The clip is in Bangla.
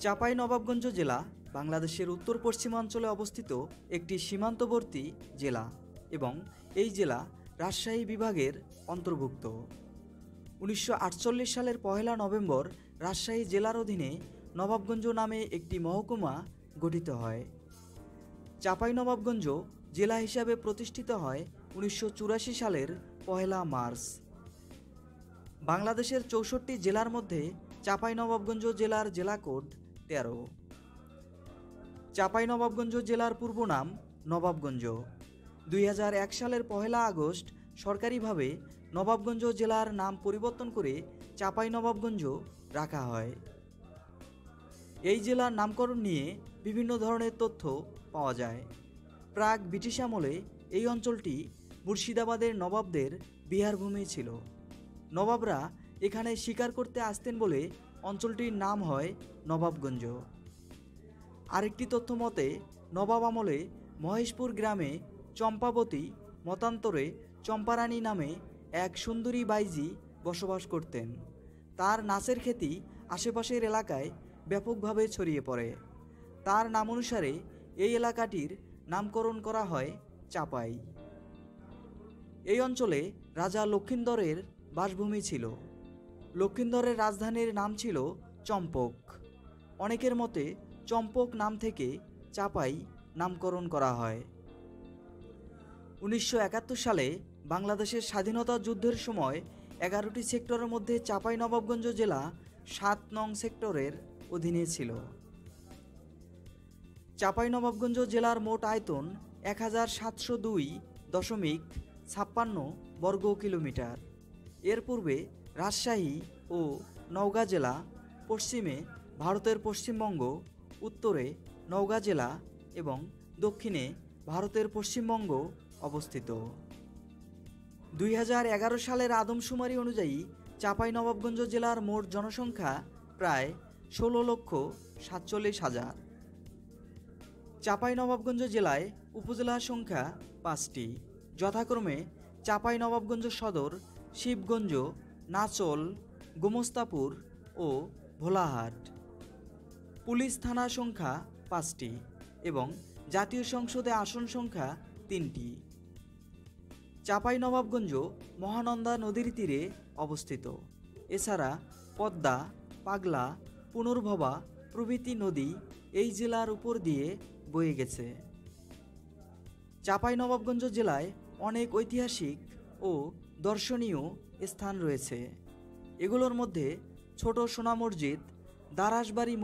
চাঁপাইনবাবগঞ্জ জেলা বাংলাদেশের উত্তর পশ্চিমাঞ্চলে অবস্থিত একটি সীমান্তবর্তী জেলা এবং এই জেলা রাজশাহী বিভাগের অন্তর্ভুক্ত। 1948 সালের 1 নভেম্বর রাজশাহী জেলার অধীনে নবাবগঞ্জ নামে একটি মহকুমা গঠিত হয়। চাঁপাইনবাবগঞ্জ জেলা হিসাবে প্রতিষ্ঠিত হয় 1984 সালের 1 মার্চ। বাংলাদেশের 64 জেলার মধ্যে চাঁপাইনবাবগঞ্জ জেলার জেলা কোড 13। চাঁপাইনবাবগঞ্জ জেলার পূর্ব নাম নবাবগঞ্জ। 2001 সালের 1 আগস্ট সরকারিভাবে নবাবগঞ্জ জেলার নাম পরিবর্তন করে চাঁপাইনবাবগঞ্জ রাখা হয়। এই জেলার নামকরণ নিয়ে বিভিন্ন ধরনের তথ্য পাওয়া যায়। প্রাক ব্রিটিশ আমলে এই অঞ্চলটি মুর্শিদাবাদের নবাবদের বিহারভূমি ছিল। নবাবরা এখানে শিকার করতে আসতেন বলে অঞ্চলটির নাম হয় নবাবগঞ্জ। আরেকটি তথ্য মতে নবাব আমলে মহেশপুর গ্রামে চম্পাবতী মতান্তরে চম্পারানী নামে এক সুন্দরী বাইজি বসবাস করতেন। তার নাচের খ্যাতি আশেপাশের এলাকায় ব্যাপকভাবে ছড়িয়ে পড়ে। তার নাম অনুসারে এই এলাকাটির নামকরণ করা হয় চাঁপাই। এই অঞ্চলে রাজা লক্ষিন্দরের বাসভূমি ছিল। লক্ষিন্দরের রাজধানীর নাম ছিল চম্পক। অনেকের মতে চম্পক নাম থেকে চাঁপাই নামকরণ করা হয়। 1971 সালে বাংলাদেশের স্বাধীনতা যুদ্ধের সময় 11টি সেক্টরের মধ্যে চাঁপাইনবাবগঞ্জ জেলা 7 নং সেক্টরের অধীনে ছিল। চাঁপাইনবাবগঞ্জ জেলার মোট আয়তন 1702.56 বর্গ কিলোমিটার। এর পূর্বে রাজশাহী ও নওগাঁ জেলা, পশ্চিমে ভারতের পশ্চিমবঙ্গ, উত্তরে নওগাঁ জেলা এবং দক্ষিণে ভারতের পশ্চিমবঙ্গ অবস্থিত। 2011 সালের আদমশুমারি অনুযায়ী চাঁপাইনবাবগঞ্জ জেলার মোট জনসংখ্যা প্রায় 16,47,000। চাঁপাইনবাবগঞ্জ জেলায় উপজেলার সংখ্যা 5টি, যথাক্রমে চাঁপাইনবাবগঞ্জ সদর, শিবগঞ্জ, নাচল, গোমস্তাপুর ও ভোলাহাট। পুলিশ থানা সংখ্যা 5টি এবং জাতীয় সংসদে আসন সংখ্যা 3টি। চাঁপাইনবাবগঞ্জ মহানন্দা নদীর তীরে অবস্থিত। এছাড়া পদ্মা, পাগলা, পুনর্ভবা প্রভৃতি নদী এই জেলার উপর দিয়ে বয়ে গেছে। চাঁপাইনবাবগঞ্জ জেলায় অনেক ঐতিহাসিক ও দর্শনীয় স্থান রয়েছে। এগুলোর মধ্যে ছোট সোনা মসজিদ, দারাসবাড়ি